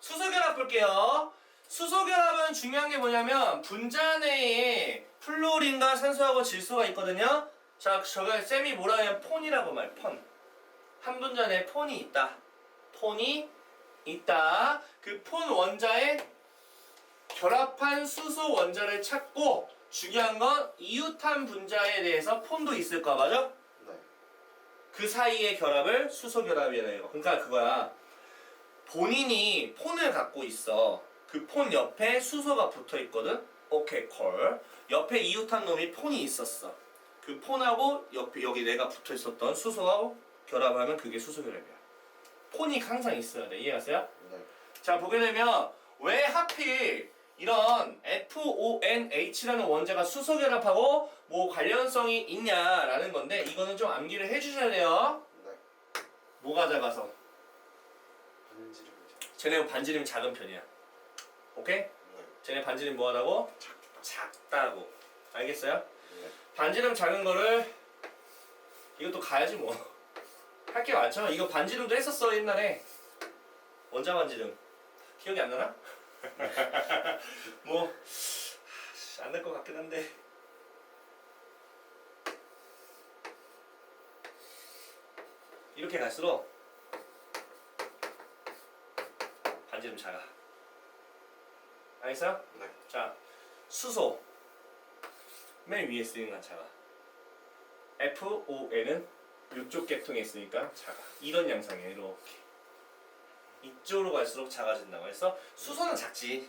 수소결합 볼게요. 수소결합은 중요한 게 뭐냐면 분자 내에 플로린과 산소하고 질소가 있거든요. 자, 저거 쌤이 뭐라 하냐면 폰이라고 말. 폰. 한 분자 내에 폰이 있다. 폰이 있다. 그 폰 원자에 결합한 수소 원자를 찾고, 중요한 건 이웃한 분자에 대해서 폰도 있을 거야. 맞아? 네. 그 사이의 결합을 수소결합이라는 거. 그러니까 그거야. 본인이 폰을 갖고 있어. 그 폰 옆에 수소가 붙어 있거든. 오케이, 콜. 옆에 이웃한 놈이 폰이 있었어. 그 폰하고 옆에 여기 내가 붙어 있었던 수소하고 결합하면 그게 수소결합이야. 폰이 항상 있어야 돼. 이해하세요? 네. 자, 보게 되면 왜 하필 이런 FONH라는 원자가 수소결합하고 뭐 관련성이 있냐라는 건데, 이거는 좀 암기를 해주셔야 돼요. 네. 뭐가 작아서? 반지름이 쟤네 반지름이 작은 편이야. 오케이? 네. 쟤네 반지름 뭐하다고? 작다고. 알겠어요? 네. 반지름 작은 거를 이것도 가야지 뭐. 할 게 많죠. 이거 반지름도 했었어 옛날에. 원자 반지름 기억이 안 나나? 뭐 안 날 것 같긴 한데. 이렇게 갈수록 반지름 작아. 알겠어요? 네. 자, 수소 맨 위에 쓰이는 건 작아. FON은 이쪽 계통에 있으니까 작아. 이런 양상이에요. 이렇게 이쪽으로 갈수록 작아진다고 해서 수소는 작지.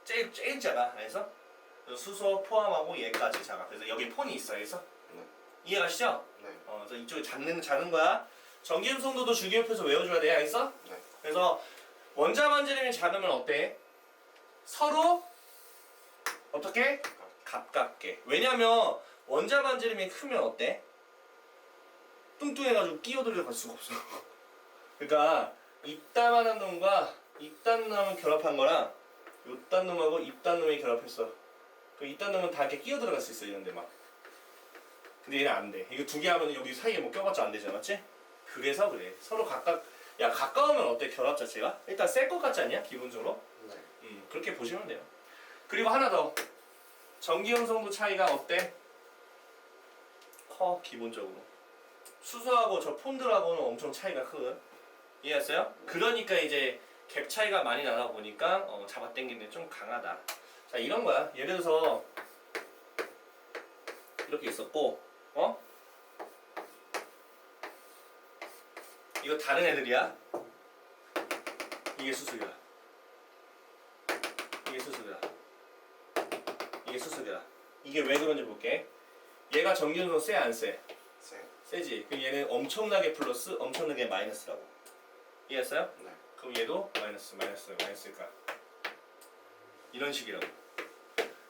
제일 작아. 그래서 수소 포함하고 얘까지 작아. 그래서 여기 폰이 있어. 그래서 네. 이해가시죠? 네. 그래서 이쪽이 작은 거야. 전기음성도도 주기흡해서 외워줘야 돼. 알겠어? 네. 그래서 원자 반지름이 작으면 어때? 서로 어떻게? 가깝게. 왜냐면 원자 반지름이 크면 어때? 뚱뚱해가지고 끼어들려 갈 수가 없어. 그러니까 이따만한 놈과 이딴 놈을 결합한 거랑 요딴 놈하고 이딴 놈이 결합했어. 그 이딴 놈은 다 이렇게 끼어 들어갈 수 있어. 이런데 막. 근데 얘는 안 돼. 이거 두 개 하면 여기 사이에 뭐 껴봤자 안 되잖아, 맞지? 그래서 그래. 서로 야, 가까우면 어때? 결합 자체가? 일단 셀 것 같지 않냐? 기본적으로? 네. 그렇게 보시면 돼요. 그리고 하나 더. 전기음성도 차이가 어때? 커, 기본적으로. 수소하고 저 폰들하고는 엄청 차이가 크거든. 이해했어요? 그러니까 이제 갭 차이가 많이 나다 보니까 잡아당기는 데 좀 강하다. 자, 이런 거야. 예를 들어서 이렇게 있었고, 이거 다른 애들이야. 이게 수소결합. 이게 수소결합. 이게 수소결합. 이게 왜 그런지 볼게. 얘가 전기음성 세 안 세? 세. 세지. 그럼 얘는 엄청나게 플러스, 엄청나게 마이너스라고. 이해했어요? 네. 그럼 얘도 마이너스일까? 이런 식이라고.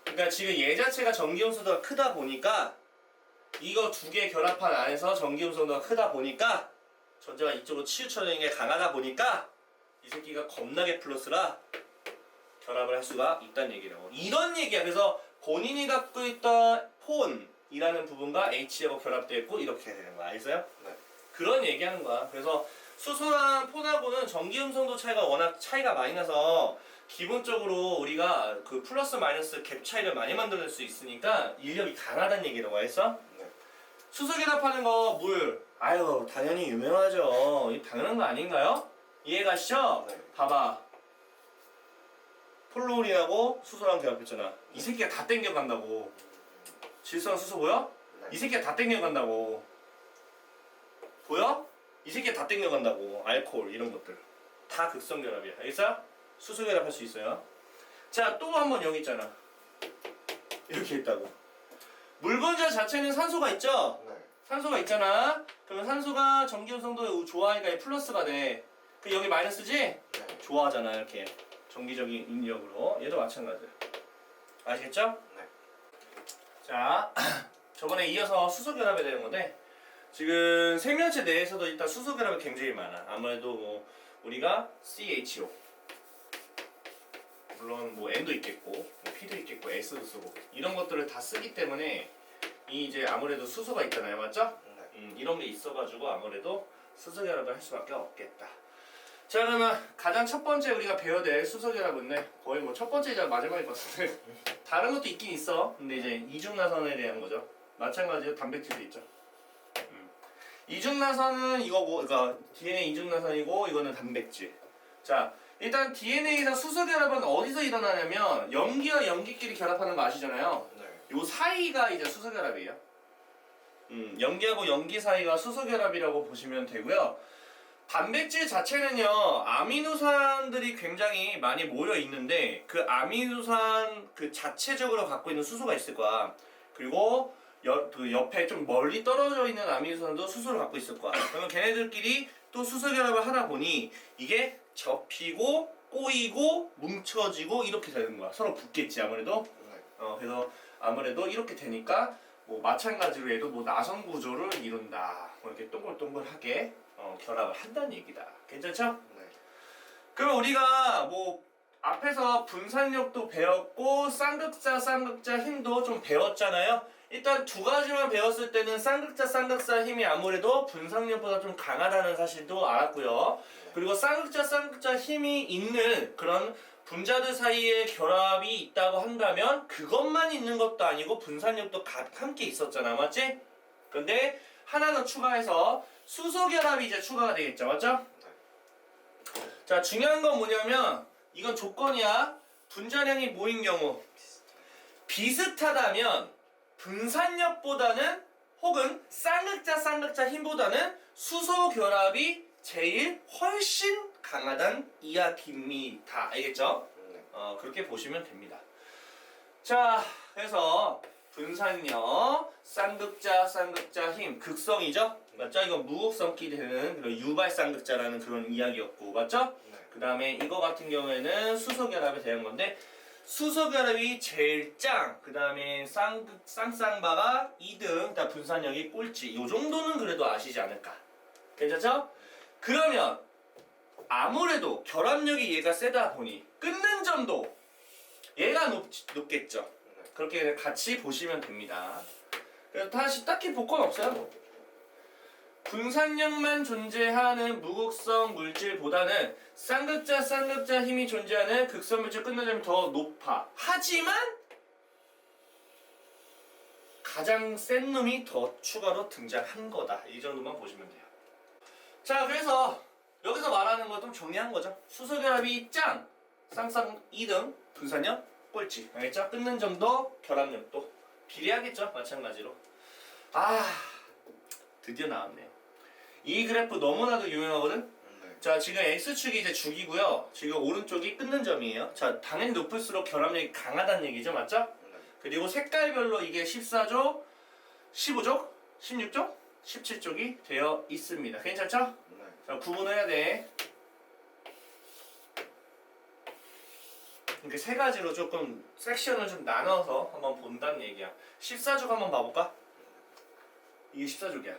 그러니까 지금 얘 자체가 전기음성도가 크다 보니까, 이거 두 개 결합한 안에서 전기음성도가 크다 보니까, 전자가 이쪽으로 치우쳐지는 게 강하다 보니까 이 새끼가 겁나게 플러스라 결합을 할 수가 있다는 얘기라고. 이런 얘기야. 그래서 본인이 갖고 있던 폰이라는 부분과 H하고 결합되어 있고 이렇게 해야 되는 거야. 알겠어요? 네. 그런 얘기하는 거야. 그래서 수소랑 폰하고는 전기음성도 차이가 워낙 차이가 많이 나서 기본적으로 우리가 그 플러스 마이너스 갭 차이를 많이 만들어낼 수 있으니까 인력이 강하다는 얘기라고 했어? 네. 수소 결합하는 거 물. 아유, 당연히 유명하죠. 이 당연한 거 아닌가요? 이해가시죠? 네. 봐봐. 플로린하고 수소랑 결합했잖아. 이 새끼가 다 땡겨간다고. 질소랑 수소 보여? 네. 이 새끼가 다 땡겨간다고. 보여? 이 새끼가 다 땡겨간다고. 알코올 이런 것들 다 극성결합이야. 알겠어? 수소 결합할 수 있어요. 자, 또 한 번 여기 있잖아. 이렇게 있다고. 물 분자 자체는 산소가 있죠? 네. 산소가 있잖아. 그러면 산소가 전기음성도 좋아하니까 얘 플러스가 돼. 그 여기 마이너스지? 네. 좋아하잖아. 이렇게 전기적인 인력으로. 얘도 마찬가지야. 아시겠죠? 네. 자, 저번에 이어서 수소 결합에 대한 건데, 지금 생명체 내에서도 일단 수소 결합이 굉장히 많아. 아무래도 뭐 우리가 CHO, 물론 뭐 N도 있겠고, 뭐 P도 있겠고, S도 쓰고 이런 것들을 다 쓰기 때문에 이 이제 아무래도 수소가 있잖아요, 맞죠? 네. 이런 게 있어가지고 아무래도 수소 결합을 할 수밖에 없겠다. 자, 그러면 가장 첫 번째 우리가 배워야 될 수소결합은데 거의 뭐 첫 번째이자 마지막일 것 같은데 다른 것도 있긴 있어. 근데 이제 이중나선에 대한 거죠. 마찬가지로 단백질도 있죠. 이중나선은 이거고, 그러니까 DNA 이중나선이고 이거는 단백질. 자, 일단 DNA에서 수소결합은 어디서 일어나냐면 염기와 염기끼리 결합하는 거 아시잖아요. 네. 요 사이가 이제 수소결합이에요. 염기하고 염기 사이가 수소결합이라고 보시면 되고요. 단백질 자체는요, 아미노산들이 굉장히 많이 모여 있는데 그 아미노산 그 자체적으로 갖고 있는 수소가 있을 거야. 그리고 그 옆에 좀 멀리 떨어져 있는 아미노산도 수소를 갖고 있을 거야. 그러면 걔네들끼리 또 수소결합을 하다 보니 이게 접히고 꼬이고 뭉쳐지고 이렇게 되는 거야. 서로 붙겠지 아무래도. 그래서 아무래도 이렇게 되니까 뭐 마찬가지로 얘도 뭐 나선 구조를 이룬다. 뭐 이렇게 동글동글하게 결합을 한다는 얘기다. 괜찮죠? 네. 그럼 우리가 뭐 앞에서 분산력도 배웠고 쌍극자 힘도 좀 배웠잖아요. 일단 두 가지만 배웠을 때는 쌍극자 힘이 아무래도 분산력보다 좀 강하다는 사실도 알았고요. 그리고 쌍극자 힘이 있는 그런 분자들 사이에 결합이 있다고 한다면 그것만 있는 것도 아니고 분산력도 함께 있었잖아, 맞지? 근데 하나 더 추가해서 수소결합이 이제 추가가 되겠죠, 맞죠? 자, 중요한 건 뭐냐면 이건 조건이야. 분자량이 모인 경우 비슷하다면 분산력보다는 혹은 쌍극자 힘보다는 수소결합이 제일 훨씬 강하단 이야기입니다. 알겠죠? 그렇게 보시면 됩니다. 자, 그래서 분산력, 쌍극자 힘, 극성이죠? 맞죠? 이건 무극성끼리 되는 그런 유발 쌍극자라는 그런 이야기였고, 맞죠? 그 다음에 이거 같은 경우에는 수소결합에 대한 건데 수소결합이 제일 짱, 그 다음에 쌍쌍바가 2등, 다 분산력이 꼴찌. 요 정도는 그래도 아시지 않을까? 괜찮죠? 그러면 아무래도 결합력이 얘가 세다 보니 끊는 점도 얘가 높겠죠. 그렇게 같이 보시면 됩니다. 그래서 다시 딱히 볼 건 없어요. 분산력만 존재하는 무극성 물질보다는 쌍극자 힘이 존재하는 극성 물질 끊는 점이 더 높아. 하지만 가장 센 놈이 더 추가로 등장한 거다. 이 정도만 보시면 돼요. 자, 그래서 여기서 말하는 거 좀 정리한 거죠. 수소결합이 짱, 쌍쌍 2등, 분산력 꼴찌. 알겠죠? 끊는 점도 결합력도 비례하겠죠. 마찬가지로. 드디어 나왔네요. 이 그래프 너무나도 유명하거든. 자, 지금 x축이 이제 죽이고요. 지금 오른쪽이 끊는 점이에요. 자, 당연히 높을수록 결합력이 강하다는 얘기죠, 맞죠? 그리고 색깔별로 이게 14족, 15족, 16족, 17족이 되어 있습니다. 괜찮죠? 자, 구분해야 돼. 이렇게 세 가지로 조금 섹션을 좀 나눠서 한번 본다는 얘기야. 14족 한번 봐볼까? 이게 14족이야.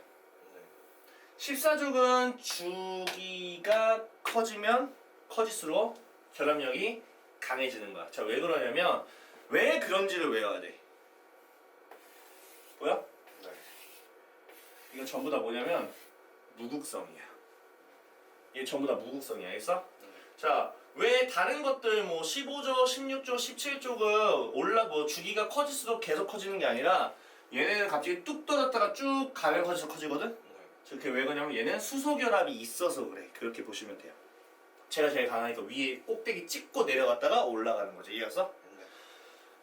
14족은 주기가 커지면 커질수록 결합력이 강해지는 거야. 자, 왜 그러냐면 왜 그런지를 외워야 돼. 보여? 이거 전부 다 뭐냐면 무극성이야. 이게 전부 다 무극성이야. 알겠어? 자, 왜 다른 것들 뭐 15조, 16조, 17조가 뭐 주기가 커질수록 계속 커지는 게 아니라 얘네는 갑자기 뚝 떨어졌다가 쭉 가면 커지거든? 그렇게 왜 그러냐면 얘는 수소결합이 있어서 그래. 그렇게 보시면 돼요. 제가 제일 강하니까 위에 꼭대기 찍고 내려갔다가 올라가는 거죠. 이해했어?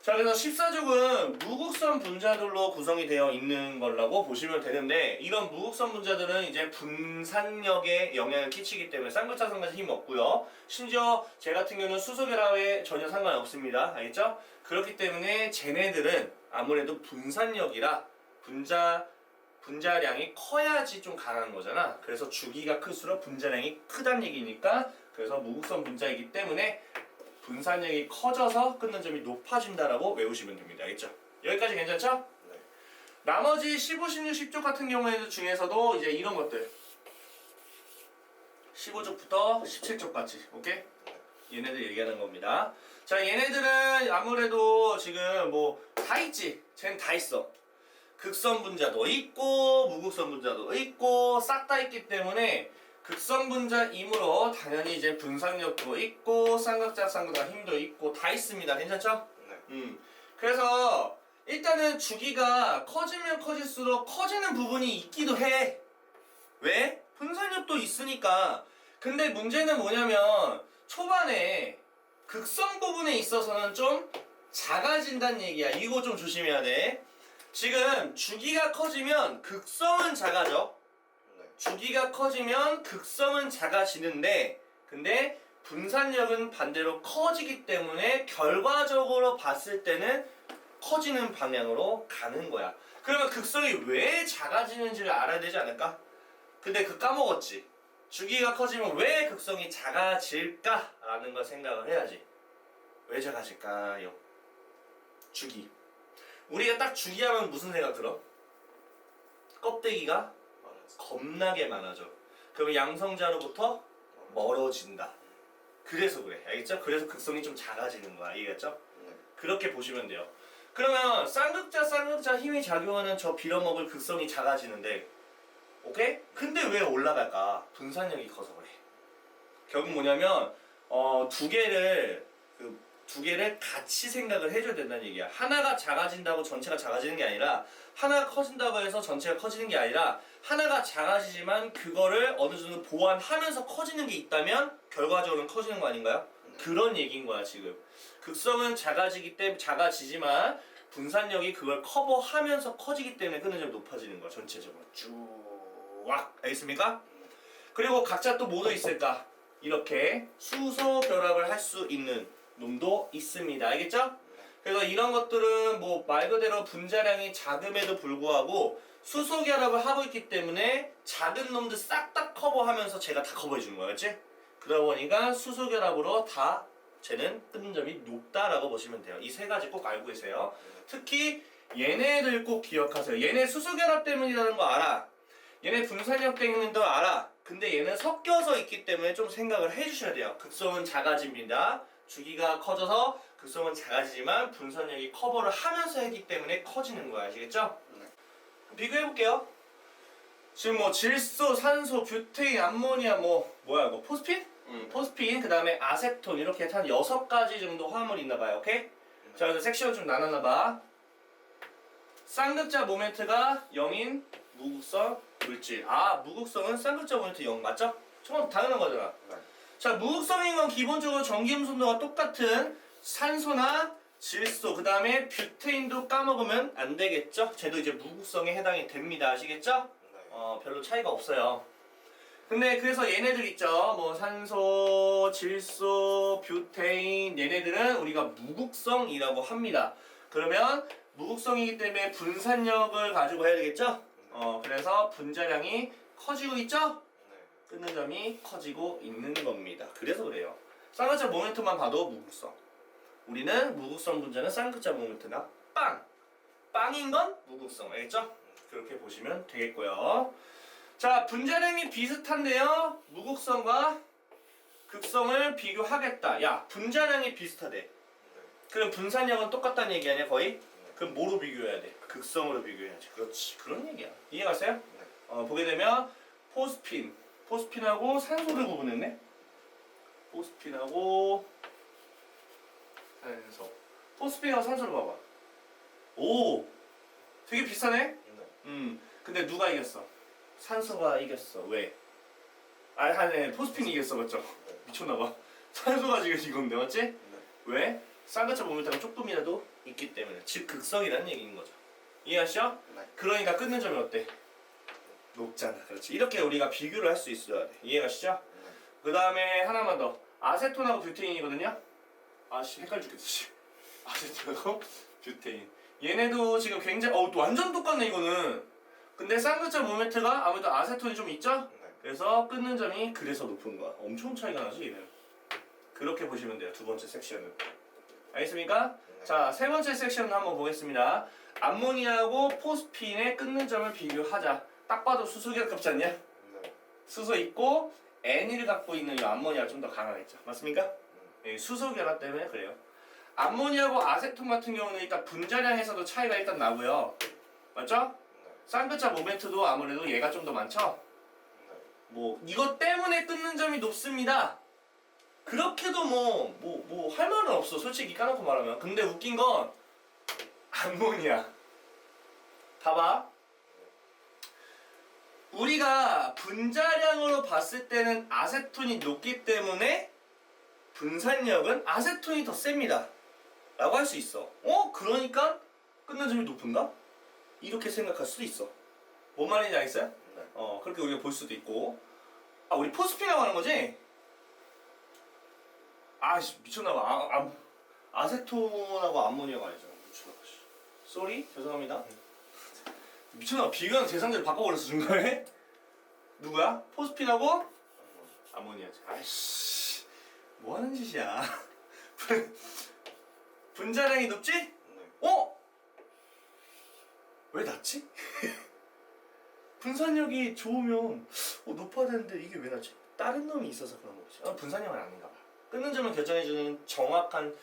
자, 그래서 14족은 무극성 분자들로 구성이 되어 있는 거라고 보시면 되는데 이런 무극성 분자들은 이제 분산력에 영향을 끼치기 때문에 쌍극자 힘 없고요. 심지어 제 같은 경우는 수소결합에 전혀 상관이 없습니다. 알겠죠? 그렇기 때문에 쟤네들은 아무래도 분산력이라 분자량이 커야지 좀 강한 거잖아. 그래서 주기가 클수록 분자량이 크다는 얘기니까 그래서 무극성 분자이기 때문에 분산력이 커져서 끊는 점이 높아진다라고 외우시면 됩니다. 알겠죠? 여기까지 괜찮죠? 네. 나머지 15, 16, 10족 같은 경우에도 중에서도 이제 이런 것들 15족부터 17족까지 오케이? 얘네들 얘기하는 겁니다. 자, 얘네들은 아무래도 지금 뭐 다 있지. 쟤는 다 있어. 극성 분자도 있고 무극성 분자도 있고 싹 다 있기 때문에 극성 분자이므로 당연히 이제 분산력도 있고 쌍극자 힘도 있고 다 있습니다. 괜찮죠? 네. 그래서 일단은 주기가 커지면 커질수록 커지는 부분이 있기도 해. 왜? 분산력도 있으니까. 근데 문제는 뭐냐면 초반에 극성 부분에 있어서는 좀 작아진다는 얘기야. 이거 좀 조심해야 돼. 지금 주기가 커지면 극성은 작아져. 네. 주기가 커지면 극성은 작아지는데 근데 분산력은 반대로 커지기 때문에 결과적으로 봤을 때는 커지는 방향으로 가는 거야. 그러면 극성이 왜 작아지는지를 알아야 되지 않을까? 근데 까먹었지. 주기가 커지면 왜 극성이 작아질까라는 걸 생각을 해야지. 왜 작아질까요? 주기. 우리가 딱 주기하면 무슨 생각 들어? 껍데기가 많아서. 겁나게 많아져. 그러면 양성자로부터 멀어진다. 그래서 그래. 알겠죠? 그래서 극성이 좀 작아지는 거야. 알겠죠? 네. 그렇게 보시면 돼요. 그러면 쌍극자 힘이 작용하는 저 빌어먹을 극성이 작아지는데 오케이? 근데 왜 올라갈까? 분산력이 커서 그래. 결국 뭐냐면 두 개를 같이 생각을 해줘야 된다는 얘기야. 하나가 작아진다고 전체가 작아지는 게 아니라 하나가 커진다고 해서 전체가 커지는 게 아니라 하나가 작아지지만 그거를 어느 정도 보완하면서 커지는 게 있다면 결과적으로는 커지는 거 아닌가요? 그런 얘기인 거야 지금. 극성은 작아지지만 분산력이 그걸 커버하면서 커지기 때문에 끊어지면 높아지는 거야 전체적으로 쭉. 알겠습니까? 그리고 각자 또 뭐도 있을까? 이렇게 수소 결합을 할 수 있는 놈도 있습니다. 알겠죠? 그래서 이런 것들은 뭐 말 그대로 분자량이 작음에도 불구하고 수소 결합을 하고 있기 때문에 작은 놈들 싹 다 커버하면서 제가 다 커버해 주는 거야. 그렇지? 그러다 보니까 수소 결합으로 다 쟤는 끊는 점이 높다라고 보시면 돼요. 이 세 가지 꼭 알고 계세요. 특히 얘네들 꼭 기억하세요. 얘네 수소 결합 때문이라는 거 알아. 얘네 분산력 때문인 거 알아. 근데 얘는 섞여서 있기 때문에 좀 생각을 해주셔야 돼요. 극성은 작아집니다. 주기가 커져서 극성은 작아지지만 분산력이 커버를 하면서 했기 때문에 커지는 거야. 아시겠죠? 비교해볼게요. 지금 뭐 질소, 산소, 뷰테인, 암모니아 뭐야 포스핀? 포스핀, 그 다음에 아세톤 이렇게 한 6가지 정도 화합물이 있나봐요. 오케이? 자, 그래서 섹션 좀 나눴나봐. 쌍극자 모멘트가 0인 무극성 물질. 무극성은 쌍극자 모멘트 0 맞죠? 정말 당연한 거잖아. 네. 자, 무극성인 건 기본적으로 전기음순도가 똑같은 산소나 질소, 그 다음에 뷰테인도 까먹으면 안 되겠죠? 쟤도 이제 무극성에 해당이 됩니다. 아시겠죠? 네. 별로 차이가 없어요. 근데 그래서 얘네들 있죠. 뭐 산소, 질소, 뷰테인 얘네들은 우리가 무극성이라고 합니다. 그러면 무극성이기 때문에 분산력을 가지고 해야 되겠죠? 그래서 분자량이 커지고 있죠? 네. 끊는 점이 커지고 있는 겁니다. 그래서 그래요. 쌍극자 모멘트만 봐도 무극성. 우리는 무극성 분자는 쌍극자 모멘트가 빵인 건 무극성. 알겠죠? 그렇게 보시면 되겠고요. 자, 분자량이 비슷한데요. 무극성과 극성을 비교하겠다. 야, 분자량이 비슷하대. 그럼 분산력은 똑같다는 얘기 아니야 거의? 그럼 뭐로 비교해야 돼? 극성으로 비교해야지. 그렇지. 그런 얘기야. 이해가세요? 보게 되면 포스핀하고 산소를 구분했네. 포스핀하고 산소. 포스핀하고 산소를 봐봐. 오, 되게 비슷하네. 근데 누가 이겼어? 산소가 이겼어. 왜? 포스핀이 이겼어, 맞죠? 미쳤나봐. 산소가 지금 이건데, 맞지? 왜? 쌍극자 모멘트가 조금이라도 있기 때문에. 즉 극성이라는 얘기인 거죠. 이해하시죠? 네. 그러니까 끊는 점이 어때? 높잖아. 그렇지. 이렇게 우리가 비교를 할 수 있어야 돼. 이해가시죠? 그 다음에 하나만 더. 아세톤하고 뷰테인이거든요. 헷갈려 죽겠어. 아세톤하고 뷰테인. 얘네도 지금 굉장히 완전 똑같네 이거는. 근데 쌍극자 모멘트가 아무래도 아세톤이 좀 있죠? 그래서 끊는 점이 그래서 높은 거야. 엄청 차이가 나죠 얘는. 그렇게 보시면 돼요. 두 번째 섹션은. 알겠습니까? 자, 세 번째 섹션을 한번 보겠습니다. 암모니아하고 포스핀의 끊는 점을 비교하자. 딱 봐도 수소 결합 같지 않냐? 수소 있고 N을 갖고 있는 이 암모니아가 좀 더 강하겠죠. 맞습니까? 수소 결합 때문에 그래요. 암모니아하고 아세톤 같은 경우는 일단 분자량에서도 차이가 일단 나고요. 맞죠? 쌍극자 모멘트도 아무래도 얘가 좀 더 많죠? 뭐 이것 때문에 끊는 점이 높습니다. 그렇게도 뭐 할 말은 없어. 솔직히 까놓고 말하면. 근데 웃긴 건 암모니아. 봐봐. 우리가 분자량으로 봤을 때는 아세톤이 높기 때문에 분산력은 아세톤이 더 셉니다. 라고 할 수 있어. 그러니까 끊는 점이 높은가? 이렇게 생각할 수도 있어. 뭔 말인지 알겠어요? 네. 그렇게 우리가 볼 수도 있고. 아, 우리 포스피라고 하는 거지? 아씨, 미쳤나봐. 아세톤하고 암모니아가 아니죠. 미쳤나봐. 쏘리? 죄송합니다. 미쳤나봐. 비교랑 대상자를 바꿔버렸어, 중간에? 누구야? 포스핀하고? 암모니아지. 아이씨. 뭐 하는 짓이야. 분자량이 높지? 네. 왜 낮지? 분산력이 좋으면 높아야 되는데 이게 왜 낮지? 다른 놈이 있어서 그런 거지. 분산력은 아닌가 봐. 끊는 점을 결정해주는 정확한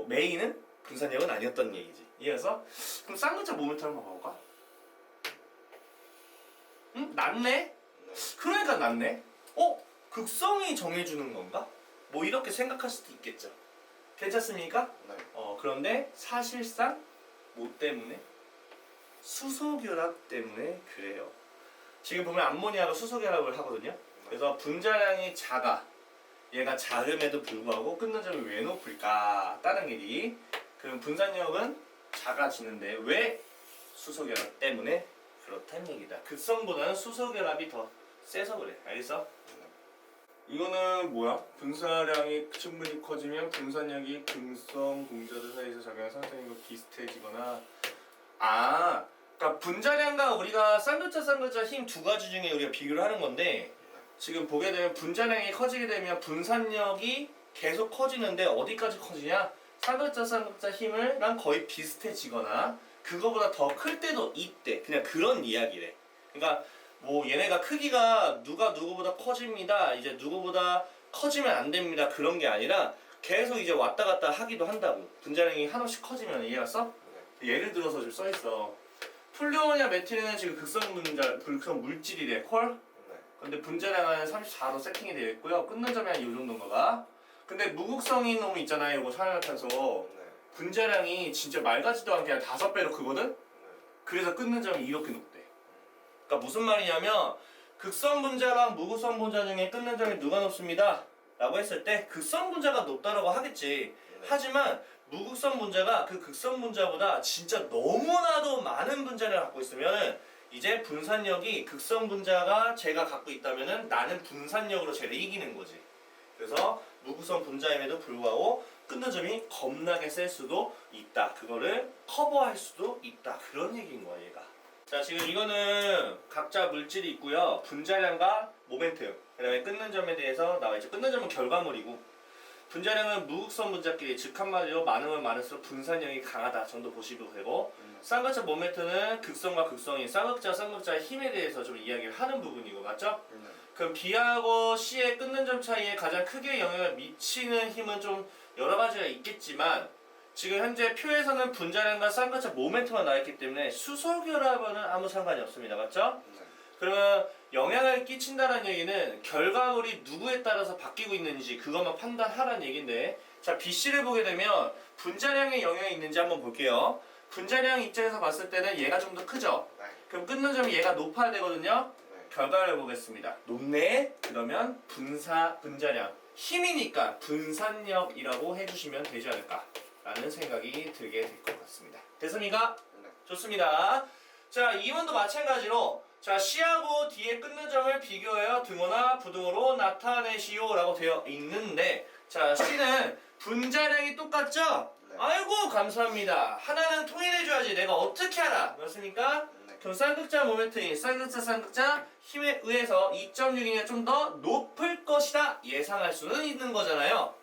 메인은 분산력은 아니었던 얘기지. 이어서 그럼 쌍근자 모멘트 한번 봐볼까? 응? 낮네? 네. 그러니까 낮네? 극성이 정해주는 건가? 뭐 이렇게 생각할 수도 있겠죠. 괜찮습니까? 네. 그런데 사실상 뭐 때문에? 수소결합 때문에 그래요. 지금 보면 암모니아가 수소결합을 하거든요. 그래서 분자량이 작아. 얘가 작음에도 불구하고 끊는 점이 왜 높을까? 다른 얘기. 그럼 분산력은 작아지는데 왜? 수소결합 때문에 그렇다는 얘기다. 극성보다는 수소결합이 더 세서 그래. 알겠어? 이거는 뭐야? 분사량이 충분히 커지면 분산력이 극성 동자들 사이에서 작용한 상승과 비슷해지거나 그러니까 분자량과 우리가 쌍극자 힘 두 가지 중에 우리가 비교를 하는 건데 지금 보게 되면 분자량이 커지게 되면 분산력이 계속 커지는데 어디까지 커지냐? 쌍극자 힘을랑 거의 비슷해지거나 그거보다 더 클 때도 있대. 그냥 그런 이야기래. 그러니까 뭐 얘네가 크기가 누가 누구보다 커집니다. 이제 누구보다 커지면 안 됩니다. 그런 게 아니라 계속 이제 왔다 갔다 하기도 한다고. 분자량이 한없이 커지면 이해갔어? 예를 들어서 지금 써있어. 플루오니아 메틸은 지금 극성 물질이래. 콜? 네. 근데 분자량은 34로 세팅이 되어 있고요. 끊는 점이 한 이 정도인가가. 근데 무극성인 놈 있잖아요. 이거 산화탄소. 네. 분자량이 진짜 말 같지도 않게 한 5배로 크거든? 네. 그래서 끊는 점이 이렇게 높대. 그러니까 무슨 말이냐면 극성 분자랑 무극성 분자 중에 끊는 점이 누가 높습니다. 라고 했을 때 극성 분자가 높다라고 하겠지. 네. 하지만 무극성 분자가 그 극성 분자보다 진짜 너무나도 많은 분자를 갖고 있으면 이제 분산력이 극성 분자가 제가 갖고 있다면은 나는 분산력으로 쟤를 이기는 거지. 그래서 무극성 분자임에도 불구하고 끊는 점이 겁나게 셀 수도 있다. 그거를 커버할 수도 있다. 그런 얘기인 거야, 얘가. 자, 지금 이거는 각자 물질이 있고요. 분자량과 모멘텀. 그다음에 끊는 점에 대해서 나와 있죠. 끊는 점은 결과물이고 분자량은 무극성 분자끼리 즉 한마디로 많으면 많을수록 분산력이 강하다 정도 보시면 되고 쌍극자 모멘트는 극성과 극성인 쌍극자의 힘에 대해서 좀 이야기를 하는 부분이고 맞죠? 그럼 B하고 C의 끊는 점 차이에 가장 크게 영향을 미치는 힘은 좀 여러 가지가 있겠지만 지금 현재 표에서는 분자량과 쌍극자 모멘트만 나와있기 때문에 수소결합은 아무 상관이 없습니다. 맞죠? 그러면 영향을 끼친다는 얘기는 결과물이 누구에 따라서 바뀌고 있는지 그것만 판단하라는 얘기인데 자 BC를 보게 되면 분자량에 영향이 있는지 한번 볼게요. 분자량 입장에서 봤을 때는 얘가 좀 더 크죠? 네. 그럼 끊는 점이 얘가 높아야 되거든요? 네. 결과를 보겠습니다. 높네? 그러면 분자량 힘이니까 분산력이라고 해주시면 되지 않을까 라는 생각이 들게 될 것 같습니다. 됐습니까? 네. 좋습니다. 자 2번도 마찬가지로 자 C하고 D의 끊는 점을 비교하여 등호나 부등호로 나타내시오 라고 되어 있는데 자 C는 분자량이 똑같죠? 네. 아이고 감사합니다. 하나는 통일해줘야지 내가 어떻게 알아? 맞습니까? 네. 그럼 쌍극자 모멘트인 쌍극자 힘에 의해서 2.6이냐 좀 더 높을 것이다 예상할 수는 있는 거잖아요.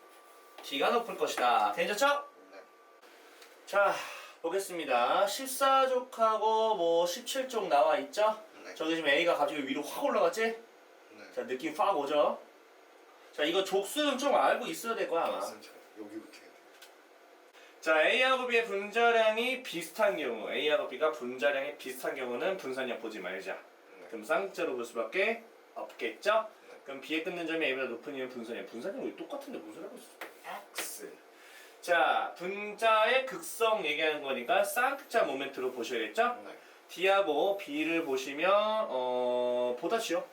D가 높을 것이다. 괜찮죠? 네. 자 보겠습니다. 14족하고 뭐 17족 나와 있죠? 네. 저기 지금 A가 갑자기 위로 확 올라갔지? 네. 자 느낌 확 오죠? 자 이거 족수는 좀 알고 있어야 될 거야 아마. 여기부터 해야 돼요. 자 A하고 B의 분자량이 비슷한 경우 A하고 B가 분자량이 비슷한 경우는 분산력 보지 말자. 네. 그럼 쌍극자로 볼 수밖에 없겠죠? 네. 그럼 B의 끊는 점이 A보다 높은 이유는 분선이에요. 분선이 왜 똑같은데 무슨 소리 하고 있어? X. 자, 분자의 극성 얘기하는 거니까 쌍극자 모멘트로 보셔야겠죠? 네. D하고 B를 보시면 보다시요.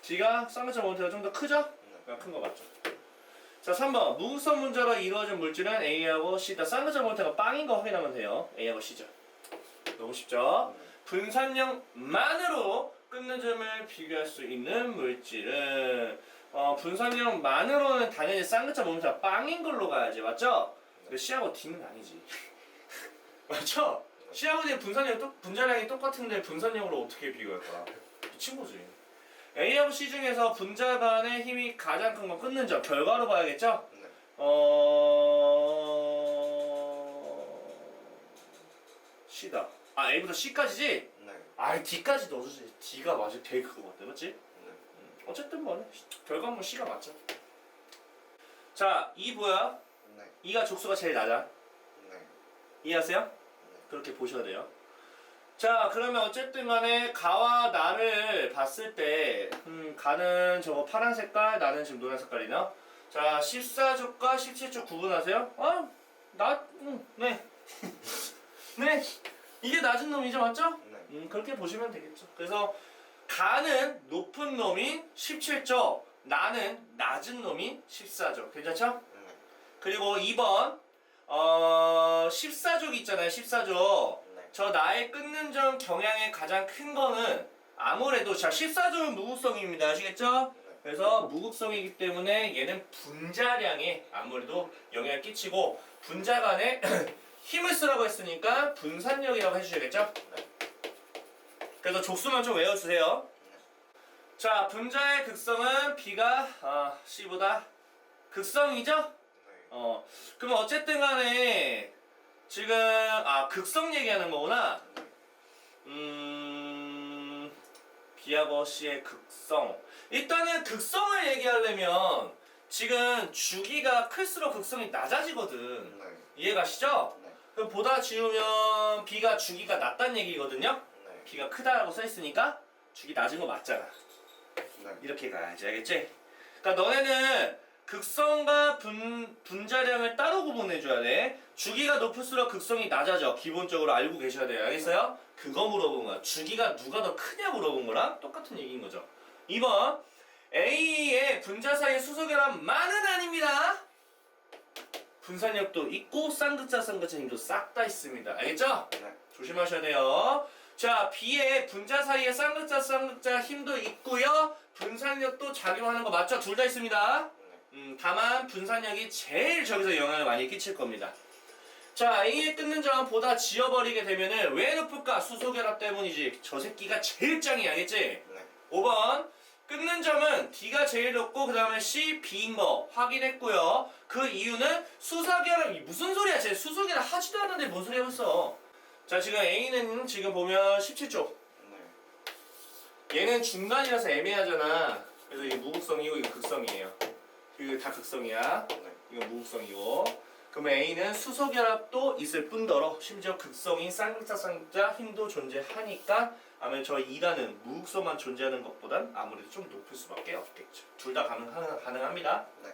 D가 쌍극자 모멘트가 좀 더 크죠? 네. 큰 거 맞죠? 자, 3번. 무극성 분자로 이루어진 물질은 A하고 C다. 쌍극자 모멘트가 빵인 거 확인하면 돼요. A하고 C죠. 너무 쉽죠? 분산력만으로 끊는 점을 비교할 수 있는 물질은 분산력만으로는 당연히 쌍극자 모멘트가 빵인 걸로 가야지. 맞죠? 근데 C하고 D는 아니지. 맞죠? C하고 D는 분자량이 똑같은데 분산력으로 어떻게 비교할 거야? 미친 거지. A하고 C 중에서 분자 간의 힘이 가장 큰 건 끊는 점. 결과로 봐야겠죠? 네. C다. 아, A부터 C까지지? 네. 아, D까지 넣어주지. D가 맞을 되게 그거 같아, 맞지? 네. 어쨌든 뭐네. 결과물 C가 맞죠. 자, E 뭐야? 네. E가 족수가 제일 낮아. 네. 이해하세요? 네. 그렇게 보셔야 돼요. 자, 그러면 어쨌든 간에 가와 나를 봤을 때 가는 저거 파란 색깔, 나는 지금 노란 색깔이나. 자, 14족과 17족 구분하세요? 네. 네. 이게 낮은 놈이죠, 맞죠? 네. 그렇게 보시면 되겠죠. 그래서 가는 높은 놈이 17족, 나는 낮은 놈이 14족. 괜찮죠? 네. 그리고 2번 14족 있잖아요. 14족. 네. 저 나의 끊는 점 경향의 가장 큰 거는 아무래도 자 14종은 무극성입니다. 아시겠죠? 그래서 무극성이기 때문에 얘는 분자량에 아무래도 영향을 끼치고 분자 간에 힘을 쓰라고 했으니까 분산력이라고 해주셔야겠죠? 그래서 족수만 좀 외워주세요. 자, 분자의 극성은 B가 C보다 극성이죠? 그럼 어쨌든 간에 지금 극성 얘기하는 거구나. B하고 C의 극성. 일단은 극성을 얘기하려면 지금 주기가 클수록 극성이 낮아지거든. 네. 이해가시죠? 네. 그럼 보다 지우면 B가 주기가 낮다는 얘기거든요. 네. B가 크다라고 써있으니까 주기 낮은 거 맞잖아. 네. 이렇게 가야지, 알겠지? 그러니까 너네는 극성과 분자량을 따로 구분해줘야 돼. 주기가 높을수록 극성이 낮아져. 기본적으로 알고 계셔야 돼요. 알겠어요? 그거 물어본 거야. 주기가 누가 더 크냐 물어본 거랑 똑같은 얘기인 거죠. 2번 A의 분자 사이의 수소결합만은 아닙니다. 분산력도 있고 쌍극자 힘도 싹 다 있습니다. 알겠죠? 네. 조심하셔야 돼요. 자, B의 분자 사이에 쌍극자 힘도 있고요. 분산력도 작용하는 거 맞죠? 둘 다 있습니다. 다만 분산력이 제일 저기서 영향을 많이 끼칠 겁니다. 자, A의 끊는 점 보다 지워버리게 되면은 왜 높을까? 수소결합 때문이지. 저 새끼가 제일 짱이야, 알겠지? 네. 5번 끊는 점은 D가 제일 높고 그 다음에 C, B인 거 확인했고요. 그 이유는 수소결합, 무슨 소리야? 쟤 수소결합 하지도 않는데 뭔 소리 하고 있어. 자, 지금 A는 지금 보면 17조. 네. 얘는 중간이라서 애매하잖아. 그래서 이게 무극성이고 이거 극성이에요. 이거 다 극성이야. 네. 이거 무극성이고. 그러면 A는 수소결합도 있을 뿐더러 심지어 극성인 쌍극자 힘도 존재하니까 아무래도 저 2라는 무극성만 존재하는 것보단 아무래도 좀 높을 수밖에 없겠죠. 둘 다 가능합니다. 네.